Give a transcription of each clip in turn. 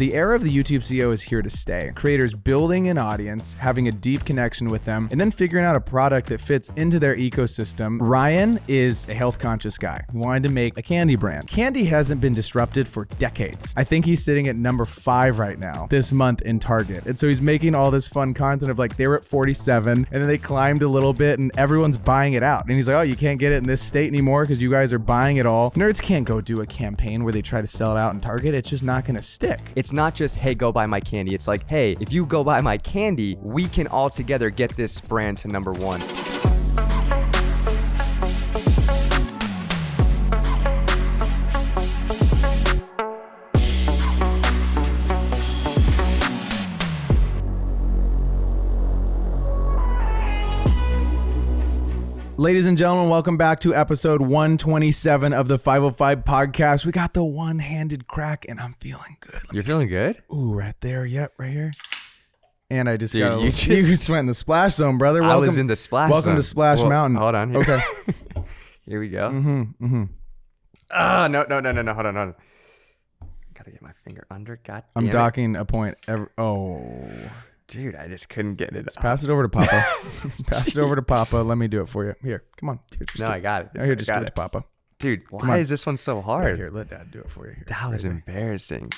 The era of the YouTube CEO is here to stay. Creators building an audience, having a deep connection with them, and then figuring out a product that fits into their ecosystem. Ryan is a health-conscious guy who wanted to make a candy brand. Candy hasn't been disrupted for decades. I think he's sitting at number 5 right now this month in Target. And so he's making all this fun content of like, they were at 47 and then they climbed a little bit and everyone's buying it out. And he's like, oh, you can't get it in this state anymore because you guys are buying it all. Nerds can't go do a campaign where they try to sell it out in Target. It's just not gonna stick. It's not just, hey, go buy my candy. It's like, hey, if you go buy my candy, we can all together get this brand to number 1. Ladies and gentlemen, welcome back to episode 127 of the 505 podcast. We got the one-handed crack and I'm feeling good. You're feeling good? Ooh, right there. Yep, right here. And I just Dude, got a you just went in the splash zone, brother. I was in the splash zone. Welcome to Splash Mountain. Hold on. Here. Okay. Here we go. No. Hold on. Gotta get my finger under. God damn I'm it. docking a point. Oh. Dude, I just couldn't get it. Pass it over to Papa. Pass it over to Papa. Let me do it for you. Here, come on. Here, No, I got it. No, here, just I give got it to Papa. Dude, why is this one so hard? Right here, let Dad do it for you. Here, That was right embarrassing.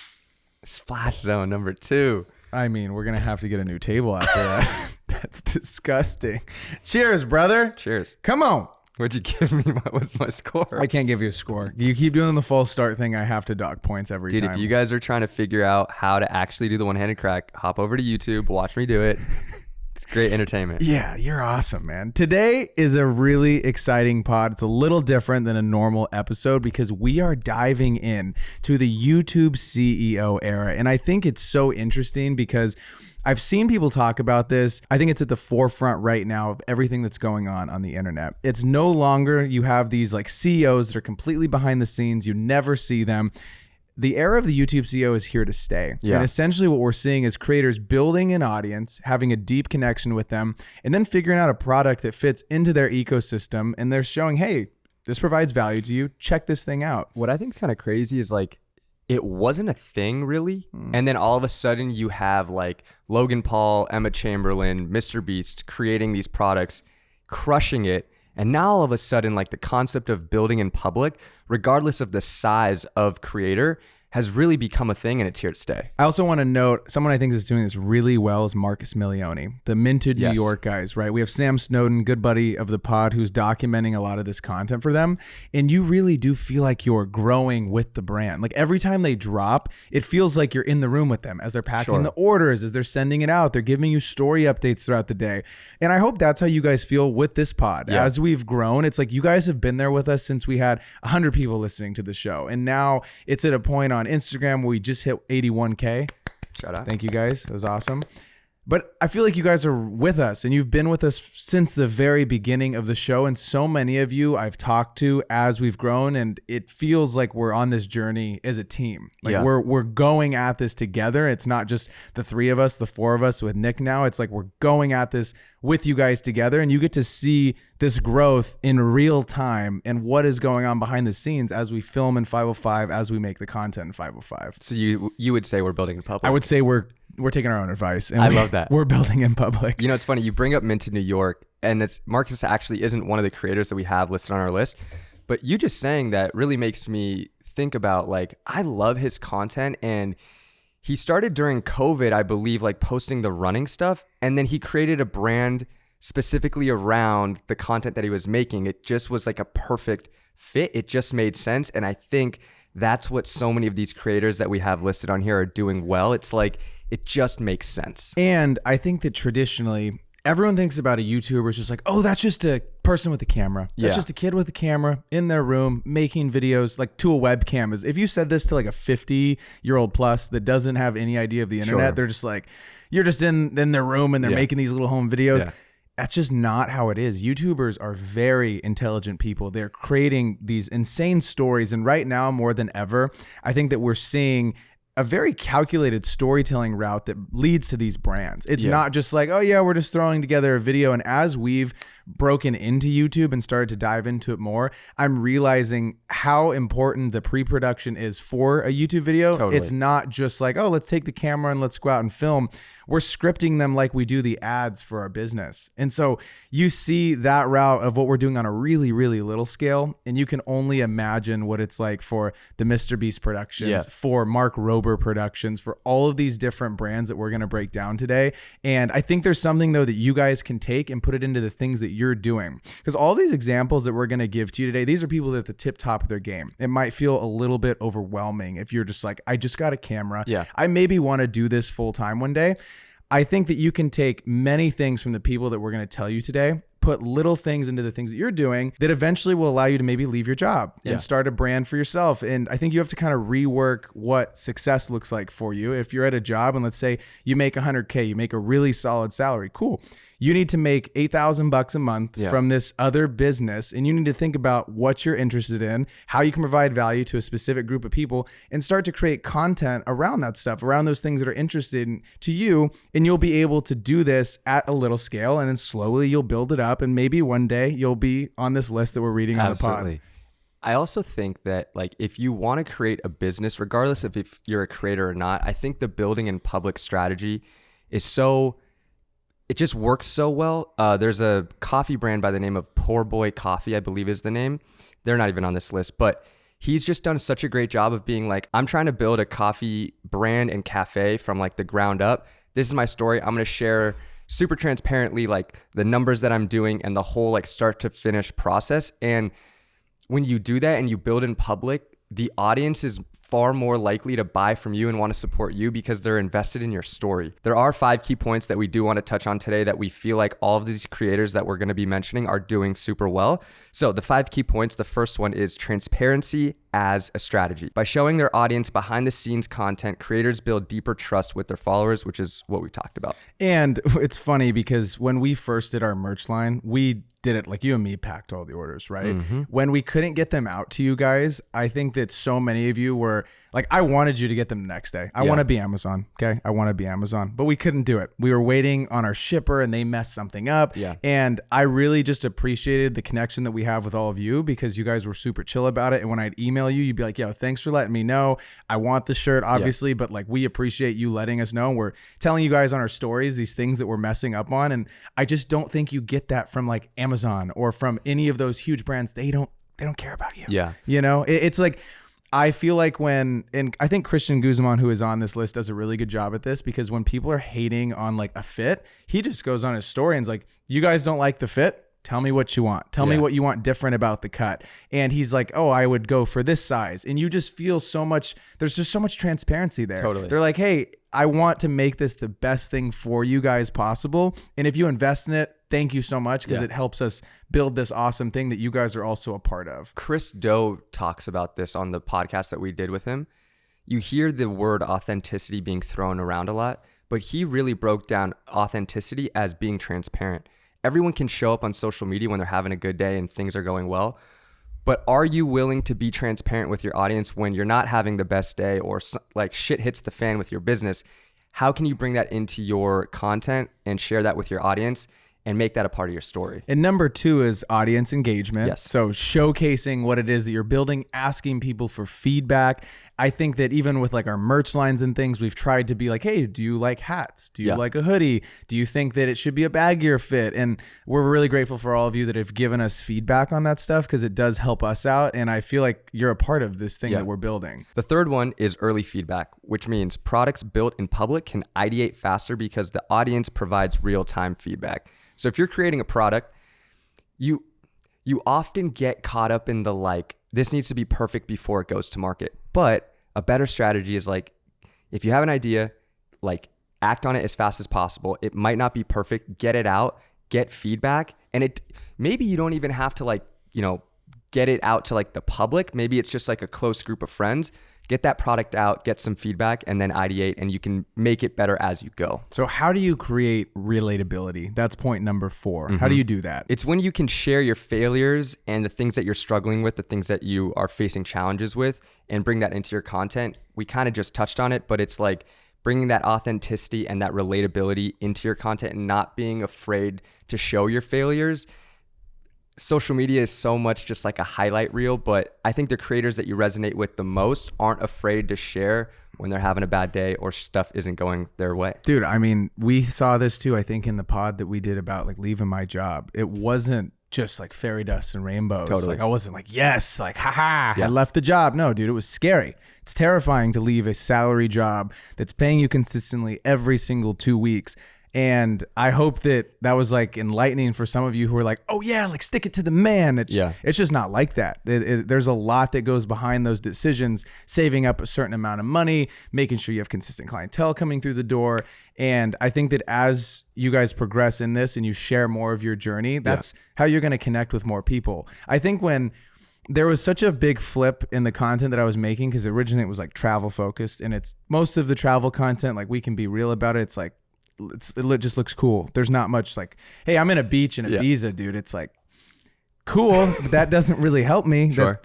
Splash zone number 2. I mean, we're going to have to get a new table after that. That's disgusting. Cheers, brother. Cheers. Come on. What'd you give me? What's my score? I can't give you a score. You keep doing the false start thing. I have to dock points every Dude, time. if you guys are trying to figure out how to actually do the one-handed crack, hop over to YouTube, watch me do it. It's great entertainment. Yeah, you're awesome, man. Today is a really exciting pod. It's a little different than a normal episode because we are diving in to the YouTube CEO era. And I think it's so interesting because I've seen people talk about this. I think it's at the forefront right now of everything that's going on the internet. It's no longer you have these like CEOs that are completely behind the scenes. You never see them. The era of the YouTube CEO is here to stay. Yeah. And essentially what we're seeing is creators building an audience, having a deep connection with them, and then figuring out a product that fits into their ecosystem. And they're showing, hey, this provides value to you. Check this thing out. What I think is kind of crazy is like, it wasn't a thing really. And then all of a sudden you have like Logan Paul, Emma Chamberlain, Mr. Beast creating these products, crushing it. And now all of a sudden, like the concept of building in public, regardless of the size of creator, has really become a thing and it's here to stay. I also want to note, someone I think is doing this really well is Marcus Milioni, the Minted New York guys, right? We have Sam Snowden, good buddy of the pod, who's documenting a lot of this content for them. And you really do feel like you're growing with the brand. Like every time they drop, it feels like you're in the room with them as they're packing the orders, as they're sending it out. They're giving you story updates throughout the day. And I hope that's how you guys feel with this pod. Yeah. As we've grown, it's like you guys have been there with us since we had 100 people listening to the show. And now it's at a point on Instagram where we just hit 81K. Shout out. Thank you guys. That was awesome. But I feel like you guys are with us and you've been with us since the very beginning of the show. And so many of you I've talked to as we've grown, and it feels like we're on this journey as a team. Like we're going at this together. It's not just the 3 of us, the 4 of us with Nick now. It's like we're going at this with you guys together, and you get to see this growth in real time and what is going on behind the scenes as we film in 505, as we make the content in 505. So you would say we're building in public? I would say we're taking our own advice. And I love that. We're building in public. You know, it's funny. You bring up Minted New York, and it's Marcus actually isn't one of the creators that we have listed on our list. But you just saying that really makes me think about, like, I love his content. And he started during COVID, I believe, like posting the running stuff. And then he created a brand specifically around the content that he was making. It just was like a perfect fit. It just made sense. And I think that's what so many of these creators that we have listed on here are doing well. It's like, it just makes sense. And I think that traditionally, everyone thinks about a YouTuber as just like, oh, that's just a person with a camera. That's just a kid with a camera in their room making videos like to a webcam. If you said this to like a 50-year-old plus that doesn't have any idea of the internet, they're just like, you're just in their room and they're making these little home videos. Yeah. That's just not how it is. YouTubers are very intelligent people. They're creating these insane stories. And right now, more than ever, I think that we're seeing a very calculated storytelling route that leads to these brands. It's not just like, oh yeah, we're just throwing together a video. And as we've broken into YouTube and started to dive into it more, I'm realizing how important the pre-production is for a YouTube video. Totally. It's not just like, oh, let's take the camera and let's go out and film. We're scripting them like we do the ads for our business. And so you see that route of what we're doing on a really, really little scale. And you can only imagine what it's like for the Mr. Beast Productions, for Mark Rober Productions, for all of these different brands that we're going to break down today. And I think there's something, though, that you guys can take and put it into the things that you're doing. Because all these examples that we're going to give to you today, these are people that are at the tip top of their game. It might feel a little bit overwhelming if you're just like, I just got a camera. I maybe want to do this full time one day. I think that you can take many things from the people that we're going to tell you today, put little things into the things that you're doing that eventually will allow you to maybe leave your job and start a brand for yourself. And I think you have to kind of rework what success looks like for you. If you're at a job and let's say you make $100K, you make a really solid salary, cool. You need to make $8,000 a month from this other business. And you need to think about what you're interested in, how you can provide value to a specific group of people, and start to create content around that stuff, around those things that are interested to you. And you'll be able to do this at a little scale. And then slowly you'll build it up. And maybe one day you'll be on this list that we're reading on the pod. I also think that like if you want to create a business, regardless of if you're a creator or not, I think the building in public strategy is it just works so well. There's a coffee brand by the name of Poor Boy Coffee, I believe is the name. They're not even on this list, but he's just done such a great job of being like, I'm trying to build a coffee brand and cafe from like the ground up. This is my story. I'm going to share super transparently like the numbers that I'm doing and the whole like start to finish process. And when you do that and you build in public, the audience is far more likely to buy from you and want to support you because they're invested in your story. There are 5 key points that we do want to touch on today that we feel like all of these creators that we're going to be mentioning are doing super well. So the 5 key points, the first one is transparency as a strategy. By showing their audience behind the scenes content, creators build deeper trust with their followers, which is what we talked about. And it's funny because when we first did our merch line, we did it like you and me packed all the orders, right? When we couldn't get them out to you guys, I think that so many of you were like, I wanted you to get them the next day. I want to be Amazon. Okay. I want to be Amazon, but we couldn't do it. We were waiting on our shipper and they messed something up. And I really just appreciated the connection that we have with all of you because you guys were super chill about it. And when I'd email you, you'd be like, yo, thanks for letting me know. I want the shirt, obviously, but like, we appreciate you letting us know. We're telling you guys on our stories, these things that we're messing up on. And I just don't think you get that from like Amazon or from any of those huge brands. They don't care about you. You know, it's like, I feel like and I think Christian Guzman, who is on this list, does a really good job at this because when people are hating on like a fit, he just goes on his story and is like, you guys don't like the fit? Tell me what you want. Tell me what you want different about the cut. And he's like, oh, I would go for this size. And you just feel so much, there's just so much transparency there. Totally. They're like, hey, I want to make this the best thing for you guys possible. And if you invest in it, thank you so much because it helps us build this awesome thing that you guys are also a part of. Chris Do talks about this on the podcast that we did with him. You hear the word authenticity being thrown around a lot, but he really broke down authenticity as being transparent. Everyone can show up on social media when they're having a good day and things are going well. But are you willing to be transparent with your audience when you're not having the best day or like shit hits the fan with your business? How can you bring that into your content and share that with your audience and make that a part of your story? And number 2 is audience engagement. So showcasing what it is that you're building, asking people for feedback. I think that even with like our merch lines and things, we've tried to be like, hey, do you like hats? Do you like a hoodie? Do you think that it should be a baggier fit? And we're really grateful for all of you that have given us feedback on that stuff because it does help us out. And I feel like you're a part of this thing that we're building. The third one is early feedback, which means products built in public can ideate faster because the audience provides real-time feedback. So if you're creating a product, you often get caught up in the like, this needs to be perfect before it goes to market. But a better strategy is like, if you have an idea, like act on it as fast as possible. It might not be perfect. Get it out, get feedback. And maybe you don't even have to like, get it out to like the public. Maybe it's just like a close group of friends. Get that product out, get some feedback, and then ideate, and you can make it better as you go. So how do you create relatability? That's point number 4. How do you do that? It's when you can share your failures and the things that you're struggling with, the things that you are facing challenges with, and bring that into your content. We kind of just touched on it, but it's like bringing that authenticity and that relatability into your content and not being afraid to show your failures. social media is so much just like a highlight reel, but I think the creators that you resonate with the most aren't afraid to share when they're having a bad day or stuff isn't going their way. Dude, I mean, we saw this too, I think, in the pod that we did about like leaving my job. It wasn't just like fairy dust and rainbows. Totally. Like I wasn't like, yes, like, haha, Yeah. I left the job. No, dude, it was scary. It's terrifying to leave a salary job that's paying you consistently every single 2 weeks. And I hope that that was like enlightening for some of you who are like, oh yeah, like stick it to the man. It's just not like that. There's a lot that goes behind those decisions, saving up a certain amount of money, making sure you have consistent clientele coming through the door. And I think that as you guys progress in this and you share more of your journey, that's how you're going to connect with more people. I think when there was such a big flip in the content that I was making, because originally it was like travel focused, and it's most of the travel content, like we can be real about it. It's like, it just looks cool. There's not much like, hey, I'm in a beach in Ibiza, dude. It's like, cool, but that doesn't really help me. Sure.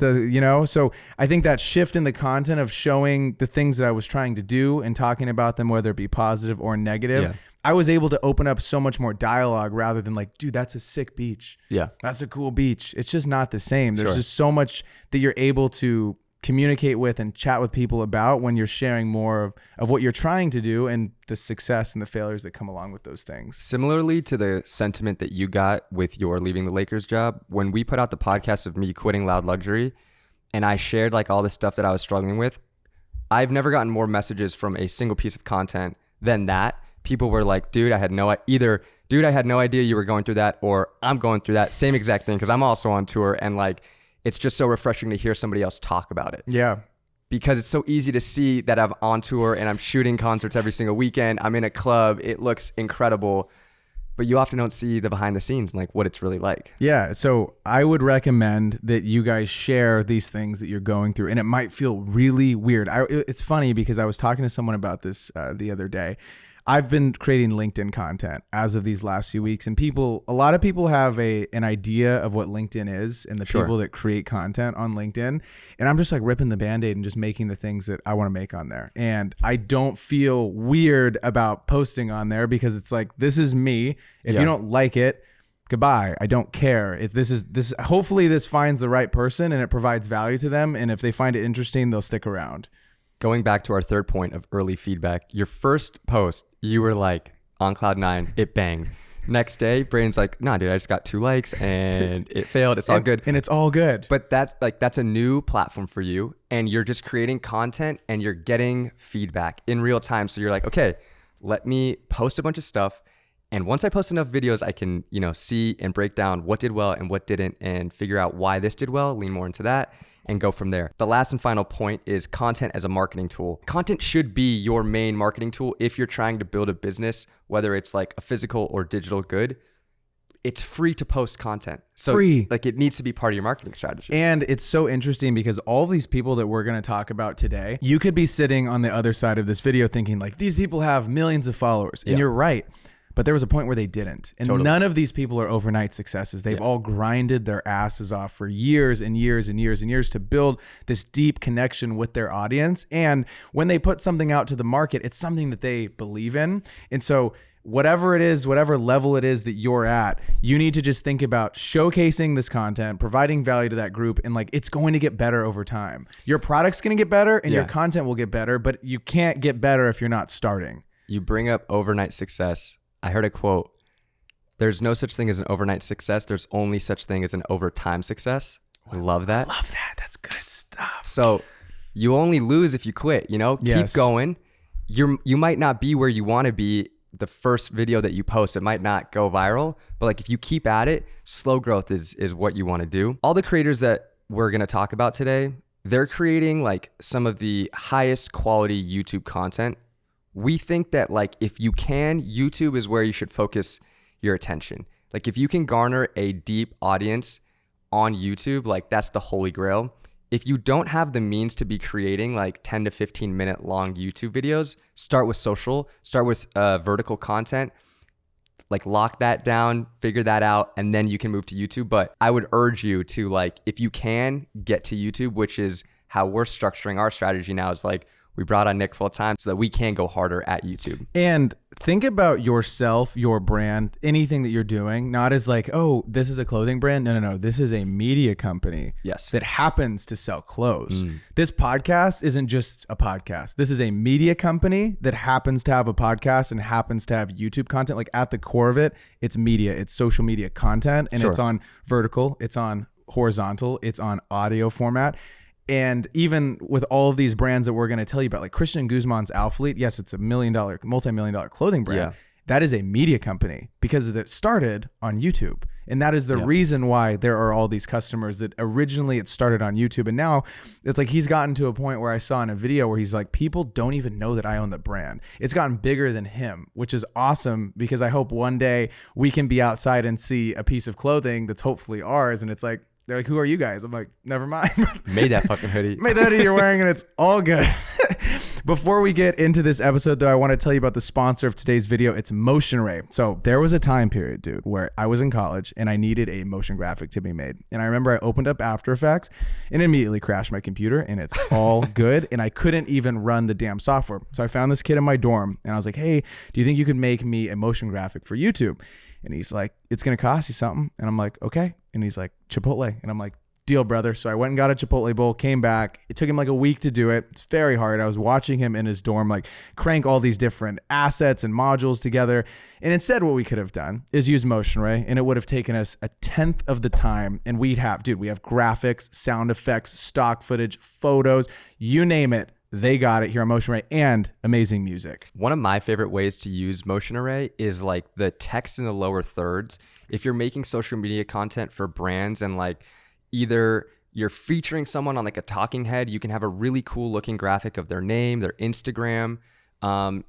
So I think that shift in the content of showing the things that I was trying to do and talking about them, whether it be positive or negative, I was able to open up so much more dialogue rather than like, dude, that's a sick beach. Yeah. That's a cool beach. It's just not the same. There's just so much that you're able to communicate with and chat with people about when you're sharing more of what you're trying to do and the success and the failures that come along with those things. Similarly to the sentiment that you got with your leaving the Lakers job, when we put out the podcast of me quitting Loud Luxury and I shared like all the stuff that I was struggling with, I've never gotten more messages from a single piece of content than that. People were like, dude, I had no idea you were going through that, or I'm going through that same exact thing because I'm also on tour, and like, it's just so refreshing to hear somebody else talk about it. Yeah. Because it's so easy to see that I'm on tour and I'm shooting concerts every single weekend. I'm in a club. It looks incredible. But you often don't see the behind the scenes, like what it's really like. Yeah. So I would recommend that you guys share these things that you're going through. And it might feel really weird. It's funny because I was talking to someone about this the other day. I've been creating LinkedIn content as of these last few weeks, and a lot of people have an idea of what LinkedIn is and the people that create content on LinkedIn. And I'm just like ripping the Band-Aid and just making the things that I want to make on there. And I don't feel weird about posting on there because it's like, this is me. If you don't like it, goodbye. I don't care. If this hopefully this finds the right person and it provides value to them. And if they find it interesting, they'll stick around. Going back to our third point of early feedback, your first post, you were like on cloud 9, it banged. Next day, Brayden's like, nah, dude, I just got 2 likes and it failed. It's all good. And it's all good. But that's a new platform for you. And you're just creating content and you're getting feedback in real time. So you're like, okay, let me post a bunch of stuff. And once I post enough videos, I can, see and break down what did well and what didn't and figure out why this did well, lean more into that, and go from there. The last and final point is content as a marketing tool. Content should be your main marketing tool if you're trying to build a business, whether it's like a physical or digital good. It's free to post content. So free. Like it needs to be part of your marketing strategy. And it's so interesting because all these people that we're going to talk about today, you could be sitting on the other side of this video thinking like, these people have millions of followers. And you're right. But there was a point where they didn't. And none of these people are overnight successes. They've all grinded their asses off for years and years and years and years to build this deep connection with their audience. And when they put something out to the market, it's something that they believe in. And so whatever it is, whatever level it is that you're at, you need to just think about showcasing this content, providing value to that group, and like it's going to get better over time. Your product's going to get better and your content will get better, but you can't get better if you're not starting. You bring up overnight success. I heard a quote, there's no such thing as an overnight success. There's only such thing as an overtime success. I love that. I love that. That's good stuff. So you only lose if you quit, Keep going. You might not be where you want to be the first video that you post. It might not go viral, but like if you keep at it, slow growth is what you want to do. All the creators that we're going to talk about today, they're creating like some of the highest quality YouTube content. We think that like if you can, YouTube is where you should focus your attention. Like if you can garner a deep audience on YouTube, like that's the holy grail. If you don't have the means to be creating like 10 to 15 minute long YouTube videos, start with social, start with vertical content, like lock that down, figure that out, and then you can move to YouTube. But I would urge you to like, if you can get to YouTube, which is how we're structuring our strategy now, is like, We brought on Nick full time so that we can go harder at YouTube. And think about yourself, your brand, anything that you're doing, not as like, oh, this is a clothing brand. No. This is a media company that happens to sell clothes. This podcast isn't just a podcast. This is a media company that happens to have a podcast and happens to have YouTube content. Like at the core of it, it's media, it's social media content, and it's on vertical, it's on horizontal, it's on audio format. And even with all of these brands that we're going to tell you about, like Christian Guzman's Alphalete, yes, it's a multi-million-dollar clothing brand. Yeah. That is a media company because it started on YouTube. And that is the reason why there are all these customers that originally it started on YouTube. And now it's like he's gotten to a point where I saw in a video where he's like, people don't even know that I own the brand. It's gotten bigger than him, which is awesome because I hope one day we can be outside and see a piece of clothing that's hopefully ours. And it's like, they're like, who are you guys? I'm like, never mind. Made that fucking hoodie. Made that hoodie you're wearing and it's all good. Before we get into this episode though, I want to tell you about the sponsor of today's video. It's Motion Ray. So there was a time period, dude, where I was in college and I needed a motion graphic to be made. And I remember I opened up After Effects and immediately crashed my computer and it's all good. And I couldn't even run the damn software. So I found this kid in my dorm and I was like, hey, do you think you could make me a motion graphic for YouTube? And he's like, it's going to cost you something. And I'm like, okay. And he's like, Chipotle. And I'm like, deal, brother. So I went and got a Chipotle bowl, came back. It took him like a week to do it. It's very hard. I was watching him in his dorm, like crank all these different assets and modules together. And instead what we could have done is use Motion Ray and it would have taken us 1/10 of the time. And we have graphics, sound effects, stock footage, photos, you name it. They got it here on Motion Array and amazing music. One of my favorite ways to use Motion Array is like the text in the lower thirds. If you're making social media content for brands and like either you're featuring someone on like a talking head, you can have a really cool looking graphic of their name, their Instagram.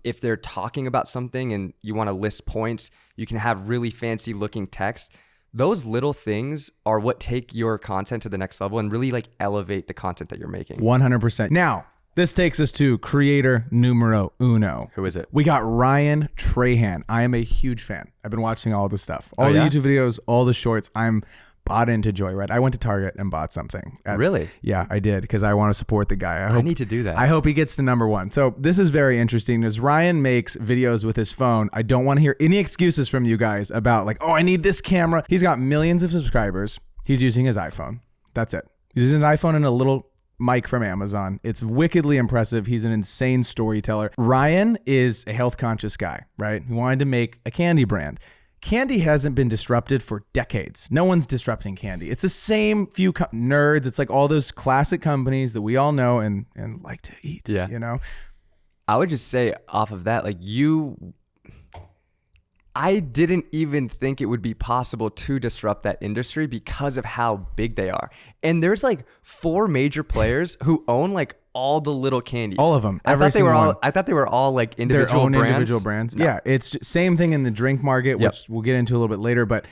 If they're talking about something and you want to list points, you can have really fancy looking text. Those little things are what take your content to the next level and really like elevate the content that you're making. 100%. Now, this takes us to creator numero uno. Who is it? We got Ryan Trahan. I am a huge fan. I've been watching all the stuff, all the YouTube videos, all the shorts. I'm bought into Joyride. I went to Target and bought something. Really? Yeah, I did because I want to support the guy. I need to do that. I hope he gets to #1. So this is very interesting. As Ryan makes videos with his phone, I don't want to hear any excuses from you guys about like, oh, I need this camera. He's got millions of subscribers. He's using his iPhone. That's it. He's using an iPhone and a little mic from Amazon. It's wickedly impressive. He's an insane storyteller. Ryan is a health conscious guy, right? He wanted to make a candy brand. Candy hasn't been disrupted for decades. No one's disrupting candy. It's the same few nerds. It's like all those classic companies that we all know and like to eat, you know? I would just say off of that, like I didn't even think it would be possible to disrupt that industry because of how big they are. And there's like 4 major players who own like all the little candies. All of them. I thought they were all like individual their own brands. Individual brands. No. Yeah, it's same thing in the drink market, which we'll get into a little bit later. But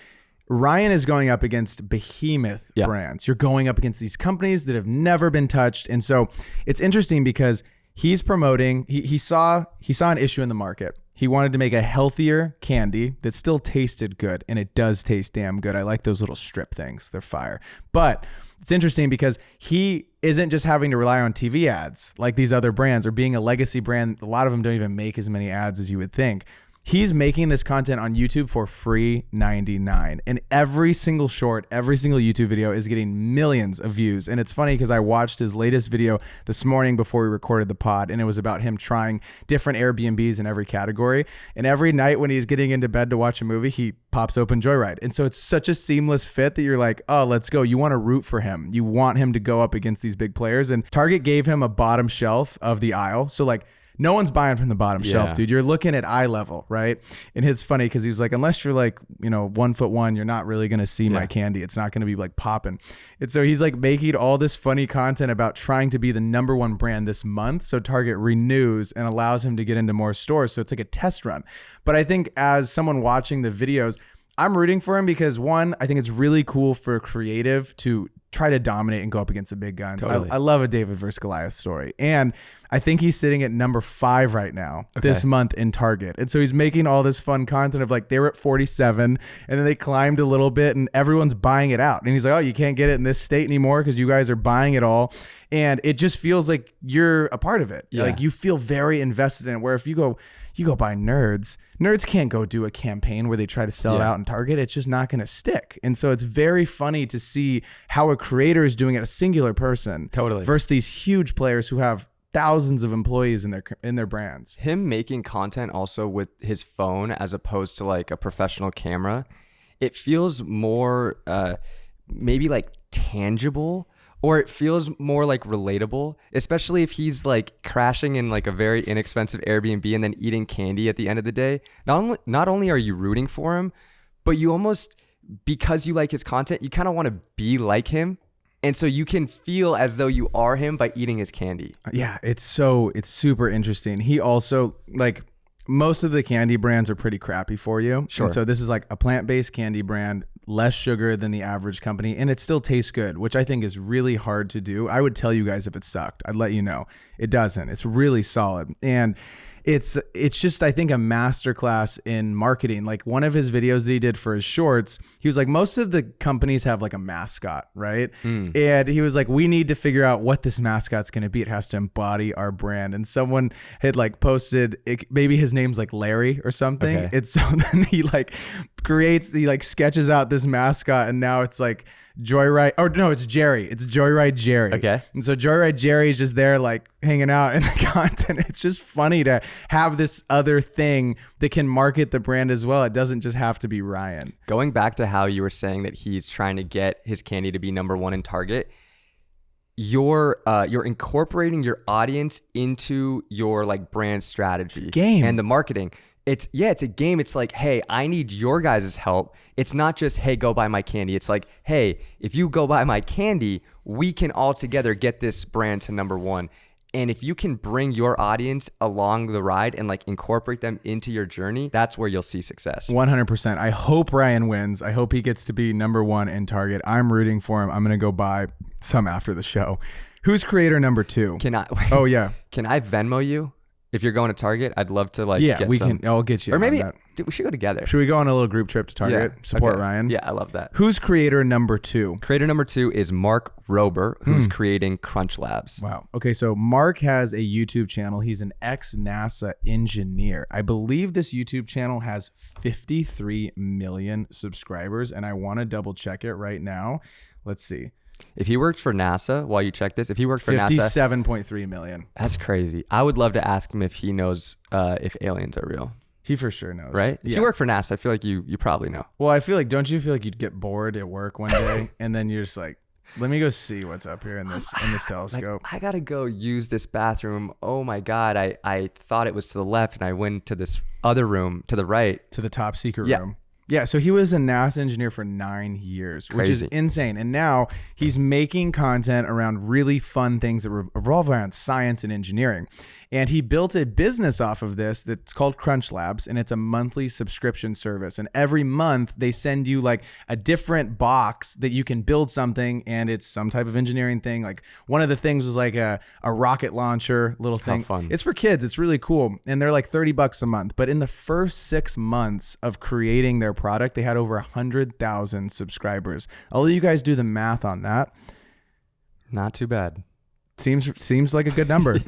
Ryan is going up against behemoth brands. You're going up against these companies that have never been touched. And so it's interesting because he's promoting, he saw an issue in the market. He wanted to make a healthier candy that still tasted good, and it does taste damn good. I like those little strip things. They're fire. But it's interesting because he isn't just having to rely on TV ads like these other brands or being a legacy brand. A lot of them don't even make as many ads as you would think. He's making this content on YouTube for free $99. And every single short, every single YouTube video is getting millions of views. And it's funny because I watched his latest video this morning before we recorded the pod, and it was about him trying different Airbnbs in every category. And every night when he's getting into bed to watch a movie, he pops open Joyride. And so it's such a seamless fit that you're like, oh, let's go. You want to root for him. You want him to go up against these big players. And Target gave him a bottom shelf of the aisle. So like, no one's buying from the bottom shelf, dude. You're looking at eye level, right? And it's funny because he was like, unless you're like, 1'1", you're not really going to see my candy. It's not going to be like popping. And so he's like making all this funny content about trying to be the #1 brand this month. So Target renews and allows him to get into more stores. So it's like a test run. But I think as someone watching the videos, I'm rooting for him because one, I think it's really cool for a creative to try to dominate and go up against the big guns. Totally. I love a David versus Goliath story. And I think he's sitting at number 5 right now this month in Target. And so he's making all this fun content of like, they were at 47 and then they climbed a little bit and everyone's buying it out. And he's like, oh, you can't get it in this state anymore because you guys are buying it all. And it just feels like you're a part of it. Yeah. Like you feel very invested in it. Where if you go buy Nerds can't go do a campaign where they try to sell it out in Target. It's just not going to stick. And so it's very funny to see how a creator is doing it, a singular person, versus these huge players who have thousands of employees in their brands. Him making content also with his phone as opposed to like a professional camera, it feels more maybe like tangible, or it feels more like relatable, especially if he's like crashing in like a very inexpensive Airbnb and then eating candy at the end of the day. Not only are you rooting for him, but you almost, because you like his content, you kind of want to be like him. And so you can feel as though you are him by eating his candy. Yeah, it's super interesting. He also, like, most of the candy brands are pretty crappy for you. Sure. And so this is like a plant-based candy brand, less sugar than the average company, and it still tastes good, which I think is really hard to do. I would tell you guys if it sucked. I'd let you know. It doesn't. It's really solid. And it's just, I think, a masterclass in marketing. Like one of his videos that he did for his shorts, he was like, most of the companies have like a mascot, right? And he was like, we need to figure out what this mascot's going to be. It has to embody our brand. And someone had like posted, maybe his name's like Larry or something. Okay. It's so then he like sketches out this mascot, and now it's like Joyride, or no, it's Jerry. It's Joyride Jerry. Okay. And so Joyride Jerry is just there like hanging out in the content. It's just funny to have this other thing that can market the brand as well. It doesn't just have to be Ryan. Going back to how you were saying that he's trying to get his candy to be number 1 in Target, you're incorporating your audience into your like brand strategy and the marketing. It's a game. It's like, hey, I need your guys' help. It's not just, hey, go buy my candy. It's like, hey, if you go buy my candy, we can all together get this brand to number 1. And if you can bring your audience along the ride and like incorporate them into your journey, that's where you'll see success. 100%. I hope Ryan wins. I hope he gets to be number 1 in Target. I'm rooting for him. I'm going to go buy some after the show. Who's creator number 2? Can I? Oh, yeah. Can I Venmo you? If you're going to Target, I'd love to like get we some. Can. I'll get you. Or maybe we should go together. Should we go on a little group trip to Target? Support Ryan. Yeah, I love that. Who's creator number 2? Creator number 2 is Mark Rober, who's creating Crunch Labs. Wow. Okay, so Mark has a YouTube channel. He's an ex-NASA engineer. I believe this YouTube channel has 53 million subscribers, and I want to double check it right now. Let's see. If he worked for NASA, while you check this, if he worked for NASA, 57.3 million. That's crazy. I would love to ask him if he knows if aliens are real. He for sure knows. Right? If you work for NASA, I feel like you probably know. Well, I feel like, don't you feel like you'd get bored at work one day and then you're just like, let me go see what's up here in this telescope. Like, I got to go use this bathroom. Oh my God. I thought it was to the left and I went to this other room to the right. To the top secret room. Yeah, so he was a NASA engineer for 9 years, which is insane. And now he's making content around really fun things that revolve around science and engineering. And he built a business off of this that's called Crunch Labs, and it's a monthly subscription service. And every month they send you like a different box that you can build something, and it's some type of engineering thing. Like one of the things was like a rocket launcher little thing. How fun. It's for kids. It's really cool. And they're like $30 a month. But in the first 6 months of creating their product, they had over 100,000 subscribers. I'll let you guys do the math on that. Not too bad. Seems like a good number.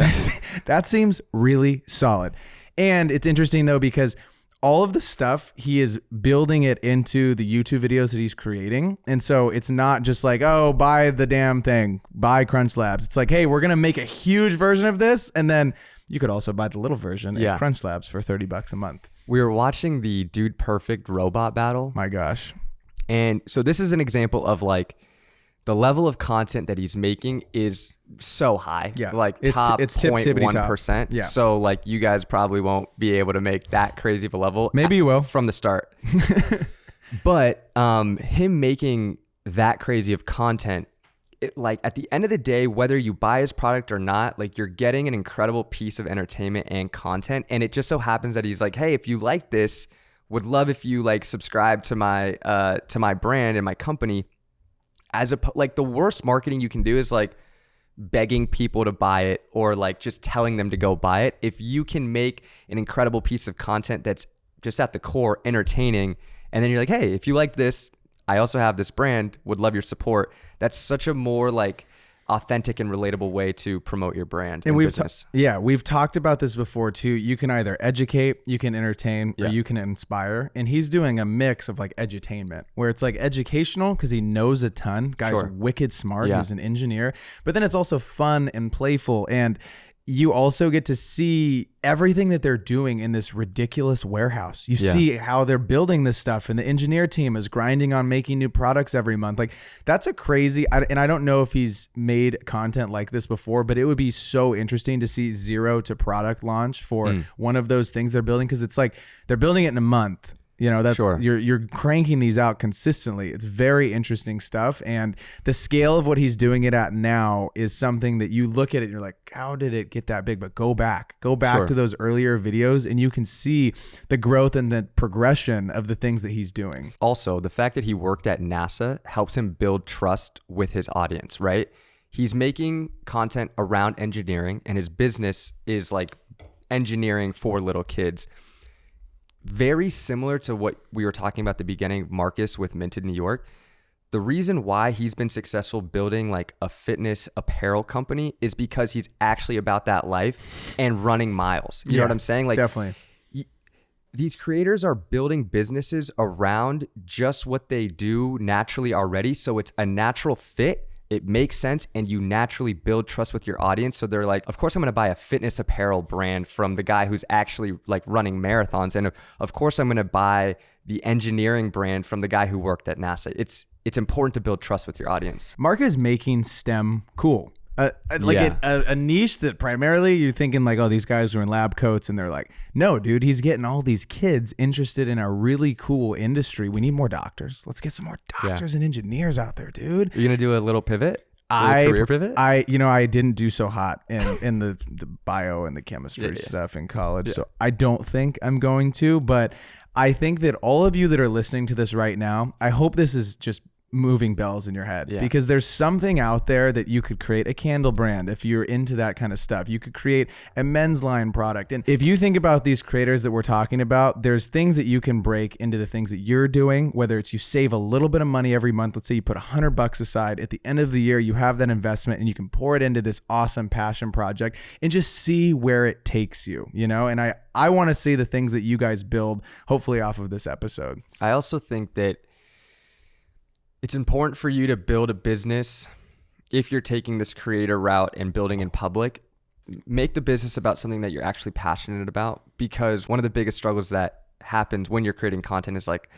That seems really solid. And it's interesting though, because all of the stuff, he is building it into the YouTube videos that he's creating. And so it's not just like, oh, buy the damn thing, buy Crunch Labs. It's like, hey, we're going to make a huge version of this. And then you could also buy the little version at Crunch Labs for $30 a month. We were watching the Dude Perfect robot battle. My gosh. And so this is an example of like the level of content that he's making is so high. Yeah. Like it's top 0.1%. Yeah. So like you guys probably won't be able to make that crazy of a level. Maybe you will. From the start. But him making that crazy of content, like at the end of the day, whether you buy his product or not, like you're getting an incredible piece of entertainment and content. And it just so happens that he's like, hey, if you like this, would love if you like subscribe to my brand and my company. Like the worst marketing you can do is like begging people to buy it or like just telling them to go buy it. If you can make an incredible piece of content that's just at the core entertaining, and then you're like, hey, if you like this, I also have this brand, would love your support. That's such a more like authentic and relatable way to promote your brand and business. We've talked about this before too. You can either educate, you can entertain, or you can inspire. And he's doing a mix of like edutainment, where it's like educational because he knows a ton. Guy's wicked smart. He's an engineer. But then it's also fun and playful. And you also get to see everything that they're doing in this ridiculous warehouse. You see how they're building this stuff, and the engineer team is grinding on making new products every month. Like that's a crazy, and I don't know if he's made content like this before, but it would be so interesting to see zero to product launch for one of those things they're building. Cause it's like, they're building it in a month. You know, that's you're cranking these out consistently. It's very interesting stuff. And the scale of what he's doing it at now is something that you look at it and you're like, how did it get that big? But go back to those earlier videos and you can see the growth and the progression of the things that he's doing. Also, the fact that he worked at NASA helps him build trust with his audience, right? He's making content around engineering and his business is like engineering for little kids. Very similar to what we were talking about at the beginning, Marcus with Minted New York. The reason why he's been successful building like a fitness apparel company is because he's actually about that life and running miles. You know what I'm saying? Like definitely. These creators are building businesses around just what they do naturally already. So it's a natural fit. It makes sense, and you naturally build trust with your audience. So they're like, of course I'm going to buy a fitness apparel brand from the guy who's actually like running marathons. And of course I'm going to buy the engineering brand from the guy who worked at NASA. It's important to build trust with your audience. Mark is making STEM cool. A niche that primarily you're thinking like, oh, these guys are in lab coats, and they're like, no, dude, he's getting all these kids interested in a really cool industry. We need more doctors. Let's get some more doctors and engineers out there, dude. You're gonna do a little pivot? Career pivot? I didn't do so hot in the bio and the chemistry stuff in college, so I don't think I'm going to. But I think that all of you that are listening to this right now, I hope this is just moving bells in your head, because there's something out there that you could create. A candle brand, if you're into that kind of stuff. You could create a men's line product. And if you think about these creators that we're talking about, there's things that you can break into the things that you're doing, whether it's you save a little bit of money every month. Let's say you put $100 aside. At the end of the year, you have that investment and you can pour it into this awesome passion project and just see where it takes you, you know? And I want to see the things that you guys build, hopefully off of this episode. I also think that it's important for you to build a business. If you're taking this creator route and building in public, make the business about something that you're actually passionate about, because one of the biggest struggles that happens when you're creating content is like,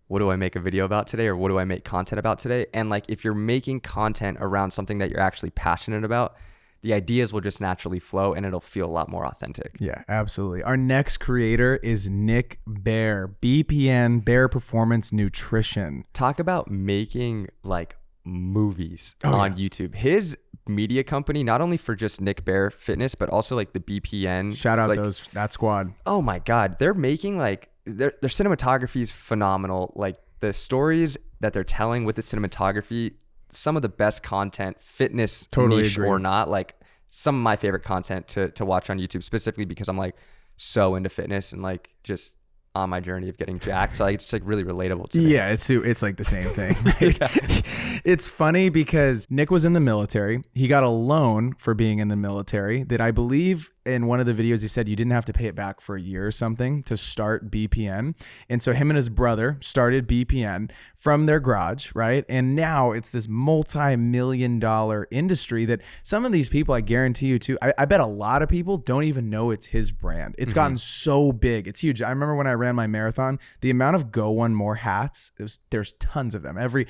what do I make a video about today? Or what do I make content about today? And like, if you're making content around something that you're actually passionate about, the ideas will just naturally flow and it'll feel a lot more authentic. Yeah, absolutely. Our next creator is Nick Bare, BPN, Bare Performance Nutrition. Talk about making like movies on YouTube. His media company, not only for just Nick Bare Fitness, but also like the BPN. Shout out like, that squad. Oh my God. They're making like, their cinematography is phenomenal. Like the stories that they're telling with the cinematography, some of the best content, fitness niche or not, like some of my favorite content to watch on YouTube, specifically because I'm like so into fitness and like just on my journey of getting jacked. So like, it's like really relatable to me. Yeah, it's like the same thing. Right? It's funny because Nick was in the military. He got a loan for being in the military that I believe in one of the videos he said you didn't have to pay it back for a year or something to start BPN. And so him and his brother started BPN from their garage, right? And now it's this multi-million-dollar industry that some of these people, I guarantee you too, I bet a lot of people don't even know it's his brand. It's gotten so big. It's huge. I remember when I ran my marathon, the amount of Go One More hats, there's tons of them. Every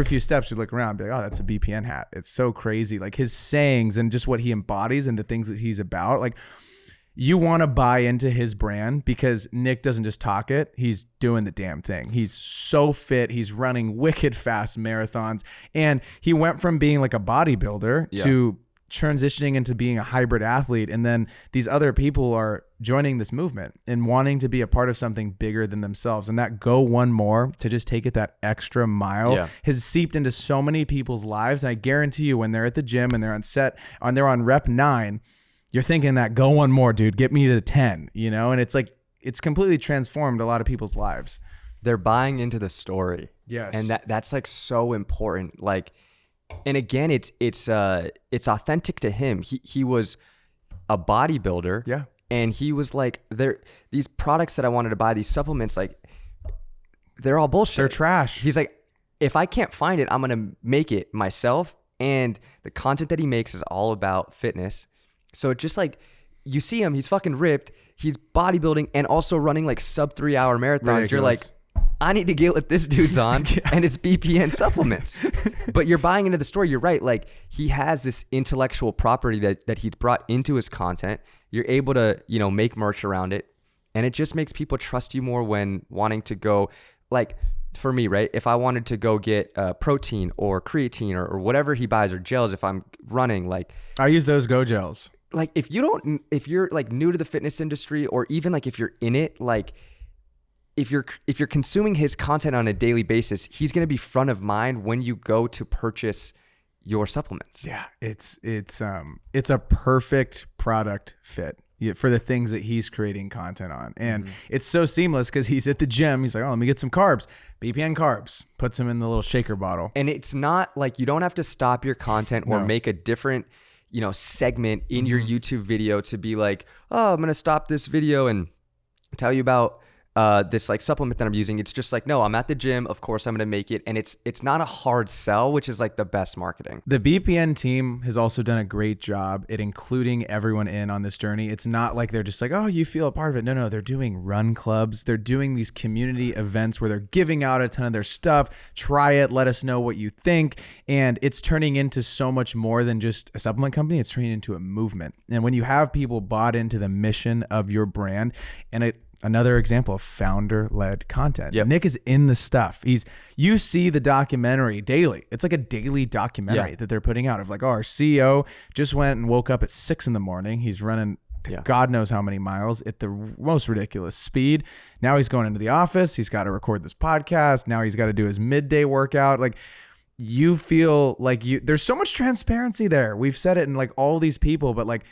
few steps you look around and be like, oh, that's a BPN hat. It's so crazy. Like his sayings and just what he embodies and the things that he's about, like, you want to buy into his brand because Nick doesn't just talk it. He's doing the damn thing. He's so fit. He's running wicked fast marathons. And he went from being like a bodybuilder to transitioning into being a hybrid athlete, and then these other people are joining this movement and wanting to be a part of something bigger than themselves, and that go one more to just take it that extra mile has seeped into so many people's lives. And I guarantee you, when they're at the gym and they're on set and they're on rep 9, you're thinking that go one more, dude, get me to 10, you know? And it's like, it's completely transformed a lot of people's lives. They're buying into the story. Yes. And that's like so important. Like, and again, it's authentic to him. He was a bodybuilder. Yeah. And he was like, these products that I wanted to buy, these supplements, like, they're all bullshit. They're trash. He's like, if I can't find it, I'm going to make it myself. And the content that he makes is all about fitness. So it just like, you see him, he's fucking ripped. He's bodybuilding and also running like sub 3 hour marathons. Ridiculous. You're like, I need to get what this dude's on, and it's BPN supplements. But you're buying into the story. You're right. Like, he has this intellectual property that he's brought into his content. You're able to, you know, make merch around it. And it just makes people trust you more when wanting to go, like, for me, right? If I wanted to go get protein or creatine or whatever he buys, or gels, if I'm running, like, I use those Go gels. Like, if you're like new to the fitness industry, or even like if you're in it, like, if you're consuming his content on a daily basis, he's going to be front of mind when you go to purchase your supplements. Yeah, it's a perfect product fit for the things that he's creating content on. And it's so seamless because he's at the gym. He's like, oh, let me get some carbs, BPN carbs, puts him in the little shaker bottle. And it's not like, you don't have to stop your content or make a different, you know, segment in your YouTube video to be like, oh, I'm going to stop this video and tell you about this like supplement that I'm using. It's just like, no, I'm at the gym. Of course I'm going to make it. And it's not a hard sell, which is like the best marketing. The BPN team has also done a great job at including everyone in on this journey. It's not like they're just like, oh, you feel a part of it. No, they're doing run clubs. They're doing these community events where they're giving out a ton of their stuff. Try it. Let us know what you think. And it's turning into so much more than just a supplement company. It's turning into a movement. And when you have people bought into the mission of your brand, and another example of founder-led content. Yep. Nick is in the stuff. You see the documentary daily. It's like a daily documentary that they're putting out of like, oh, our CEO just went and woke up at 6 a.m. He's running God knows how many miles at the most ridiculous speed. Now he's going into the office. He's got to record this podcast. Now he's got to do his midday workout. Like, you feel like there's so much transparency there. We've said it in like all these people, but like,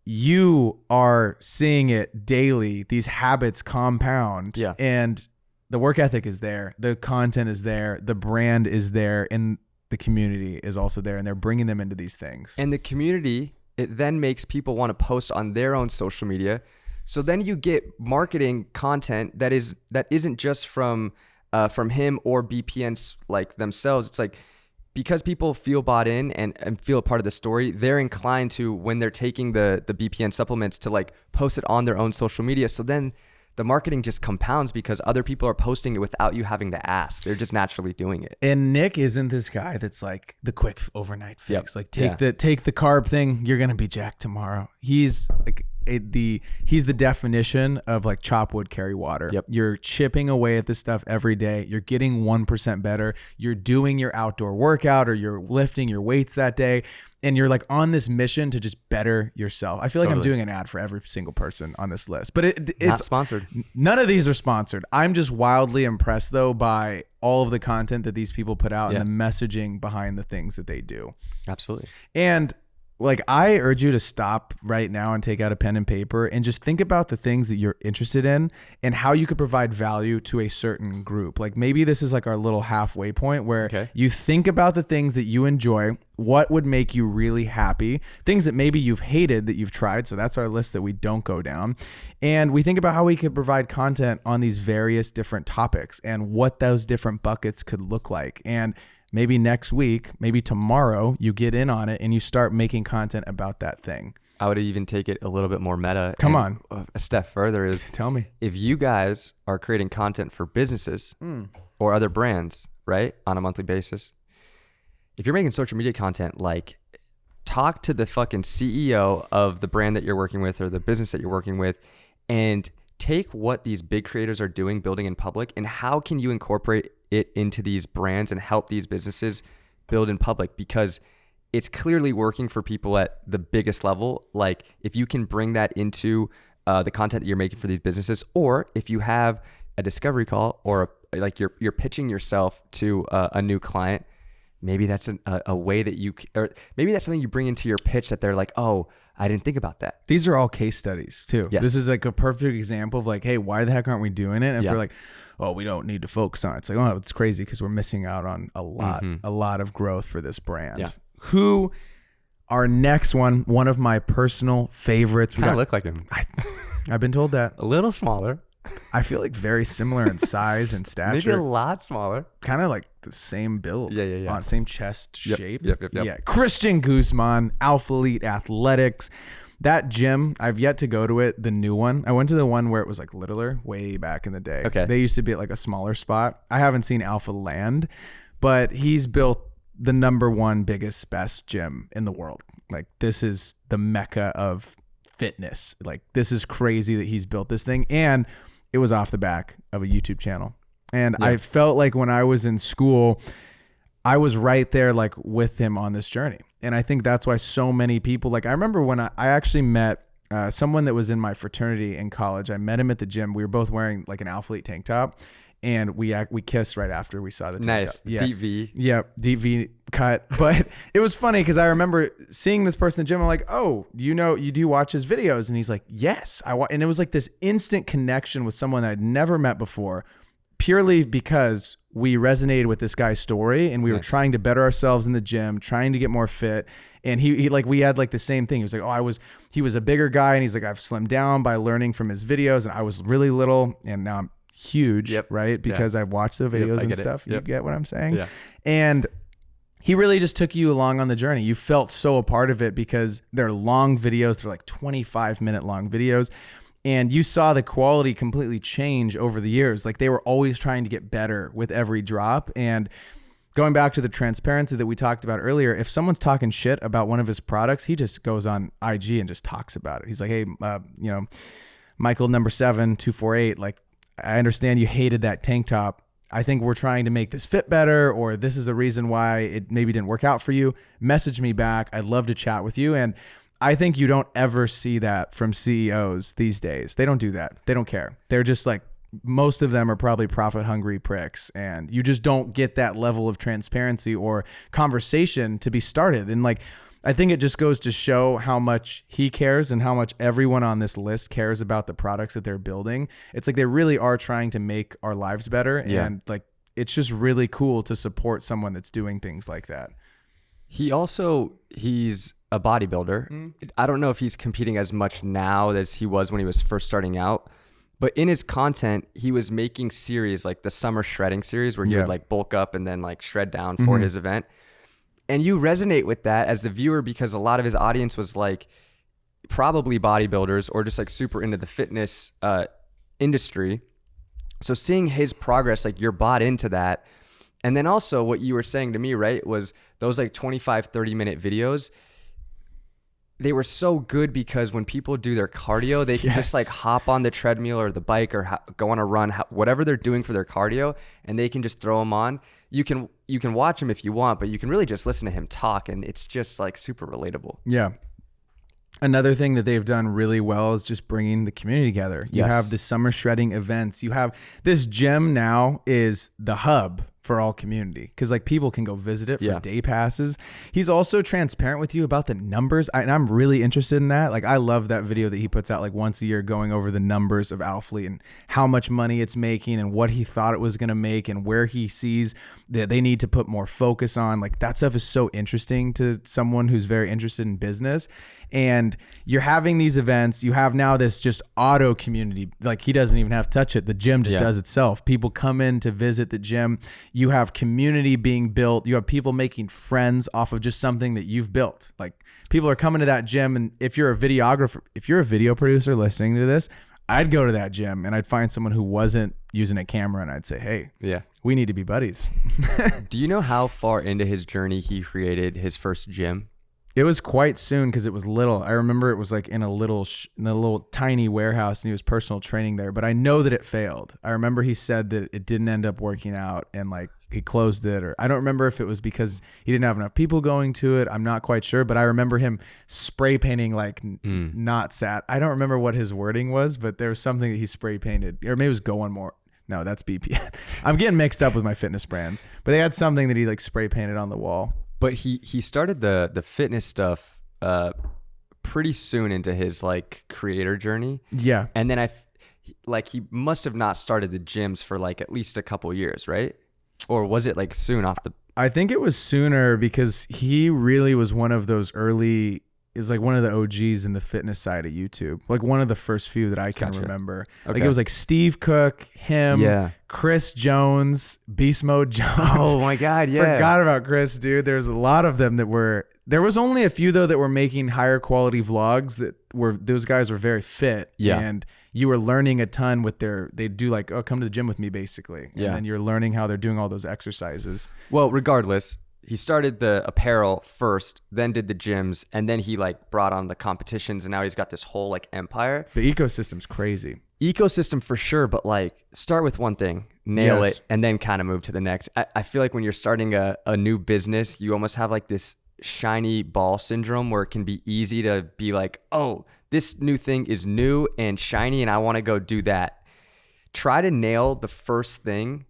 you are seeing it daily. These habits compound, and the work ethic is there. The content is there. The brand is there, and the community is also there, and they're bringing them into these things. And the community, it then makes people want to post on their own social media. So then you get marketing content that isn't just from him or BPNs like themselves. It's like, because people feel bought in and feel a part of the story, they're inclined to, when they're taking the BPN supplements, to like post it on their own social media. So then the marketing just compounds because other people are posting it without you having to ask. They're just naturally doing it. And Nick isn't this guy that's like the quick overnight fix. Like take the carb thing, you're gonna be jacked tomorrow. He's like he's the definition of like chop wood, carry water. You're chipping away at this stuff every day. You're getting 1% better. You're doing your outdoor workout, or you're lifting your weights that day, and you're like on this mission to just better yourself. I feel like I'm doing an ad for every single person on this list, but it's not sponsored. None of these are sponsored. I'm just wildly impressed though by all of the content that these people put out and the messaging behind the things that they do. Absolutely. And like, I urge you to stop right now and take out a pen and paper and just think about the things that you're interested in and how you could provide value to a certain group. Like, maybe this is like our little halfway point where you think about the things that you enjoy, what would make you really happy, things that maybe you've hated that you've tried. So that's our list that we don't go down. And we think about how we could provide content on these various different topics and what those different buckets could look like. And maybe next week, maybe tomorrow, you get in on it and you start making content about that thing. I would even take it a little bit more meta. Come on. A step further is, tell me, if you guys are creating content for businesses or other brands, right, on a monthly basis, if you're making social media content, like, talk to the fucking CEO of the brand that you're working with or the business that you're working with, and take what these big creators are doing, building in public, and how can you incorporate it into these brands and help these businesses build in public? Because it's clearly working for people at the biggest level. Like if you can bring that into the content that you're making for these businesses, or if you have a discovery call or like you're pitching yourself to a new client, maybe that's a way that or maybe that's something you bring into your pitch that they're like, oh, I didn't think about that. These are all case studies too. Yes. This is like a perfect example of like, hey, why the heck aren't we doing it? And if they're like, oh, we don't need to focus on it. It's like, oh, it's crazy because we're missing out on a lot of growth for this brand. Yeah. Who, our next one of my personal favorites. Kind of look like him. I've been told that. A little smaller. I feel like very similar in size and stature. Maybe a lot smaller. Kind of like the same build. Yeah. Same chest shape. Yep. Yeah. Christian Guzman, Alpha Elite Athletics. That gym, I've yet to go to it, the new one. I went to the one where it was like littler way back in the day. Okay. They used to be at like a smaller spot. I haven't seen Alpha Land, but he's built the #1 biggest, best gym in the world. Like this is the mecca of fitness. Like this is crazy that he's built this thing. And it was off the back of a YouTube channel. And I felt like when I was in school, I was right there like with him on this journey. And I think that's why so many people, like I remember when I actually met someone that was in my fraternity in college. I met him at the gym. We were both wearing like an Alpha Elite tank top. And we kissed right after we saw the tank top. Yeah. Deep V. Yep, deep V cut. But it was funny because I remember seeing this person in the gym. I'm like, oh, you do watch his videos? And he's like, yes. And it was like this instant connection with someone that I'd never met before, purely because we resonated with this guy's story and we were trying to better ourselves in the gym, trying to get more fit. And he like, we had like the same thing. He was like, he was a bigger guy. And he's like, I've slimmed down by learning from his videos. And I was really little and now I'm huge, right? Because I've watched the videos and stuff. You get what I'm saying? Yeah. And he really just took you along on the journey. You felt so a part of it because they're long videos. They're like 25-minute long videos. And you saw the quality completely change over the years. Like they were always trying to get better with every drop. And going back to the transparency that we talked about earlier, if someone's talking shit about one of his products, he just goes on IG and just talks about it. He's like, hey, Michael #7-248, like, I understand you hated that tank top. I think we're trying to make this fit better, or this is the reason why it maybe didn't work out for you. Message me back. I'd love to chat with you. And I think you don't ever see that from CEOs these days. They don't do that. They don't care. They're just like, most of them are probably profit hungry pricks. And you just don't get that level of transparency or conversation to be started. And like, I think it just goes to show how much he cares and how much everyone on this list cares about the products that they're building. It's like they really are trying to make our lives better. And like, it's just really cool to support someone that's doing things like that. He's a bodybuilder. I don't know if he's competing as much now as he was when he was first starting out. But in his content, he was making series like the summer shredding series where he would like bulk up and then like shred down for his event. And you resonate with that as the viewer because a lot of his audience was like probably bodybuilders or just like super into the fitness industry. So seeing his progress, like you're bought into that. And then also what you were saying to me, right, was those like 25, 30-minute videos. They were so good because when people do their cardio, they can just like hop on the treadmill or the bike or go on a run, whatever they're doing for their cardio, and they can just throw them on. You can watch him if you want, but you can really just listen to him talk, and it's just like super relatable. Yeah. Another thing that they've done really well is just bringing the community together. You have the summer shredding events. You have this gym now is the hub for all community because like people can go visit it for day passes. He's also transparent with you about the numbers. And I'm really interested in that. Like I love that video that he puts out like once a year going over the numbers of Alpha and how much money it's making and what he thought it was going to make and where he sees that they need to put more focus on. Like that stuff is so interesting to someone who's very interested in business. And you're having these events. You have now this just auto community. Like he doesn't even have to touch it. The gym just does itself. People come in to visit the gym. You have community being built. You have people making friends off of just something that you've built. Like people are coming to that gym. And if you're a videographer, if you're a video producer listening to this, I'd go to that gym and I'd find someone who wasn't using a camera and I'd say, hey, we need to be buddies. Do you know how far into his journey he created his first gym? It was quite soon because it was little. I remember it was like in a little tiny warehouse, and he was personal training there. But I know that it failed. I remember he said that it didn't end up working out, and like he closed it, or I don't remember if it was because he didn't have enough people going to it. I'm not quite sure, but I remember him spray painting like not sat. I don't remember what his wording was, but there was something that he spray painted, or maybe it was going more. No, that's BP. I'm getting mixed up with my fitness brands, but they had something that he like spray painted on the wall. But he started the fitness stuff pretty soon into his like creator journey. Yeah. And then he must have not started the gyms for like at least a couple years, right? Or was it like soon off the... I think it was sooner because he really was one of those early... is like one of the OGs in the fitness side of YouTube. Like one of the first few that I can remember. Okay. Like it was like Steve Cook, him, Chris Jones, Beast Mode Jones. Oh my God, yeah. Forgot about Chris, dude. There's a lot of them that were... There was only a few though that were making higher quality vlogs that were... Those guys were very fit. Yeah. And you were learning a ton with their... They do like, oh, come to the gym with me basically. And then you're learning how they're doing all those exercises. Well, regardless... He started the apparel first, then did the gyms, and then he like brought on the competitions, and now he's got this whole like empire. The ecosystem's crazy. Ecosystem for sure, but like start with one thing, nail it, and then kind of move to the next. I feel like when you're starting a new business, you almost have like this shiny ball syndrome where it can be easy to be like, oh, this new thing is new and shiny and I want to go do that. Try to nail the first thing.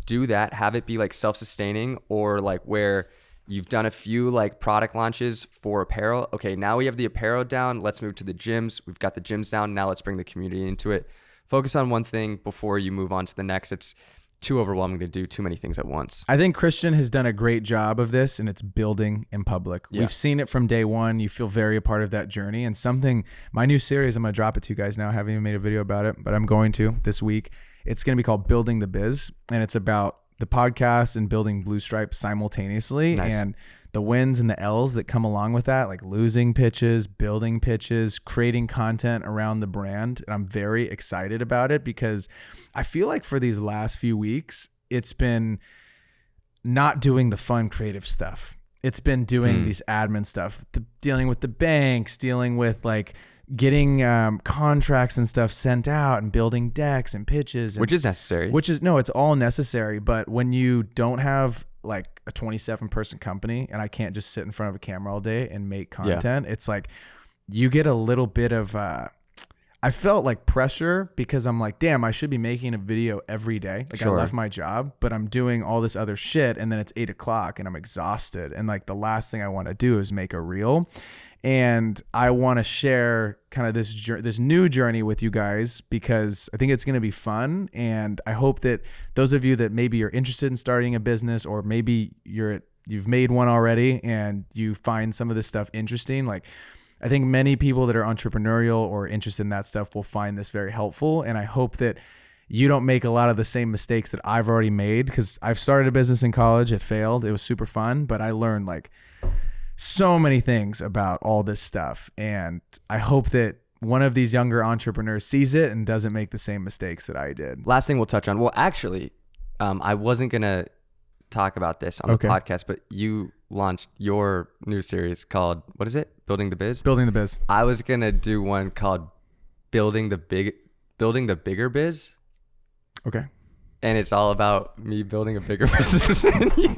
Do that, have it be like self-sustaining, or like where you've done a few like product launches for apparel. Okay, now we have the apparel down. Let's move to the gyms. We've got the gyms down. Now let's bring the community into it. Focus on one thing before you move on to the next. It's too overwhelming to do too many things at once. I think Christian has done a great job of this, and it's building in public. Yeah. We've seen it from day one. You feel very a part of that journey, and something, my new series, I'm going to drop it to you guys now. I haven't even made a video about it, but I'm going to this week. It's going to be called Building the Biz, and it's about the podcast and building Blue Stripe simultaneously. Nice. And the wins and the L's that come along with that, like losing pitches, building pitches, creating content around the brand. And I'm very excited about it because I feel like for these last few weeks, it's been not doing the fun creative stuff. It's been doing these admin stuff, dealing with the banks, dealing with like getting contracts and stuff sent out and building decks and pitches. Which is necessary. It's all necessary. But when you don't have like a 27 person company and I can't just sit in front of a camera all day and make content, it's like you get a little bit of, I felt like pressure because I'm like, damn, I should be making a video every day. Like I left my job, but I'm doing all this other shit. And then it's 8 o'clock and I'm exhausted. And like the last thing I want to do is make a reel. And I want to share kind of this new journey with you guys because I think it's going to be fun. And I hope that those of you that maybe are interested in starting a business, or maybe you've made one already and you find some of this stuff interesting. Like I think many people that are entrepreneurial or interested in that stuff will find this very helpful. And I hope that you don't make a lot of the same mistakes that I've already made, because I've started a business in college. It failed. It was super fun, but I learned like so many things about all this stuff. And I hope that one of these younger entrepreneurs sees it and doesn't make the same mistakes that I did. Last thing we'll touch on. Well, actually, I wasn't going to talk about this on the podcast, but you launched your new series called, what is it? Building the Biz? Building the Biz. I was going to do one called Building the Bigger Biz. Okay. And it's all about me building a bigger business than you.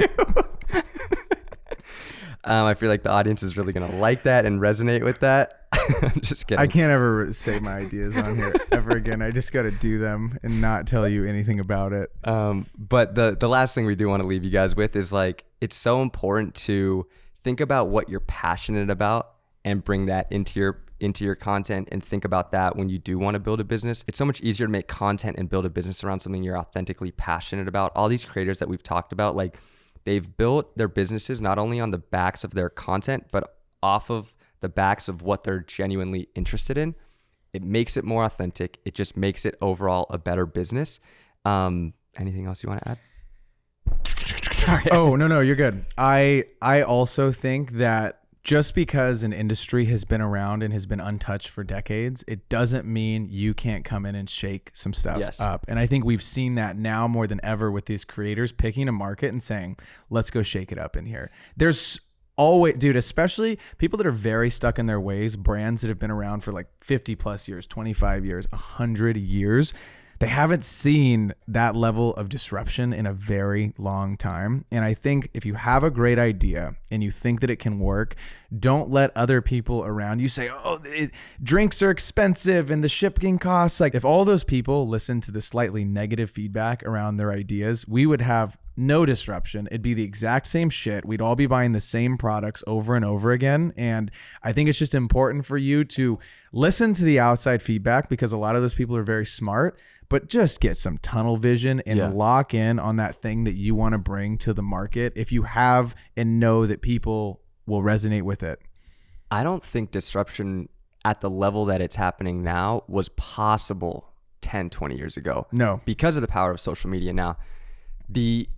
I feel like the audience is really going to like that and resonate with that. I'm just kidding. I can't ever say my ideas on here ever again. I just got to do them and not tell you anything about it. But the last thing we do want to leave you guys with is like, it's so important to think about what you're passionate about and bring that into your content, and think about that when you do want to build a business. It's so much easier to make content and build a business around something you're authentically passionate about. All these creators that we've talked about, like, they've built their businesses not only on the backs of their content, but off of the backs of what they're genuinely interested in. It makes it more authentic. It just makes it overall a better business. Anything else you want to add? Sorry. Oh, no, you're good. I also think that just because an industry has been around and has been untouched for decades, it doesn't mean you can't come in and shake some stuff up. And I think we've seen that now more than ever with these creators picking a market and saying, let's go shake it up in here. There's always, dude, especially people that are very stuck in their ways, brands that have been around for like 50 plus years, 25 years, 100 years. They haven't seen that level of disruption in a very long time. And I think if you have a great idea and you think that it can work, don't let other people around you say, oh, drinks are expensive and the shipping costs. Like if all those people listen to the slightly negative feedback around their ideas, we would have no disruption. It'd be the exact same shit. We'd all be buying the same products over and over again. And I think it's just important for you to listen to the outside feedback because a lot of those people are very smart, but just get some tunnel vision and lock in on that thing that you want to bring to the market if you have and know that people will resonate with it. I don't think disruption at the level that it's happening now was possible 10, 20 years ago. No. Because of the power of social media now. The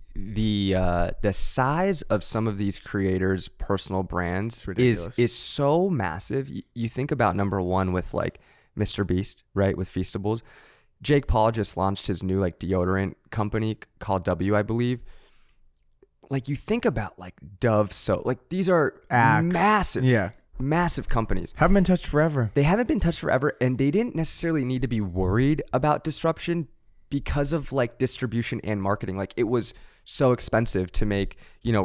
size of some of these creators' personal brands is so massive. You think about number one with like Mr. Beast, right? With Feastables. Jake Paul just launched his new like deodorant company called W, I believe. Like you think about like Dove soap, like these are massive companies. Haven't been touched forever. They haven't been touched forever, and they didn't necessarily need to be worried about disruption because of like distribution and marketing. Like it was so expensive to make,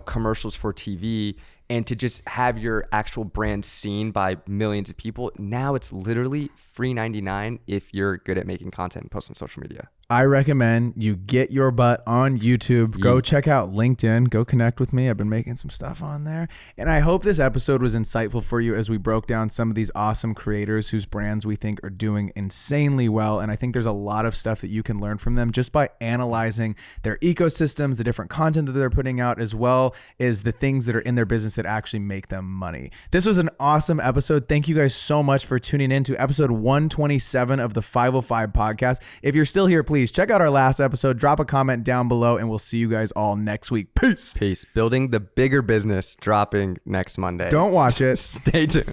commercials for TV and to just have your actual brand seen by millions of people. Now it's literally free 99 if you're good at making content and post on social media. I recommend you get your butt on YouTube. Go check out LinkedIn. Go connect with me. I've been making some stuff on there. And I hope this episode was insightful for you as we broke down some of these awesome creators whose brands we think are doing insanely well. And I think there's a lot of stuff that you can learn from them just by analyzing their ecosystems, the different content that they're putting out, as well as the things that are in their business that actually make them money. This was an awesome episode. Thank you guys so much for tuning in to episode 127 of the 505 podcast. If you're still here, please check out our last episode, drop a comment down below, and we'll see you guys all next week. Peace. Building the bigger business dropping next Monday. Don't watch it. Stay tuned.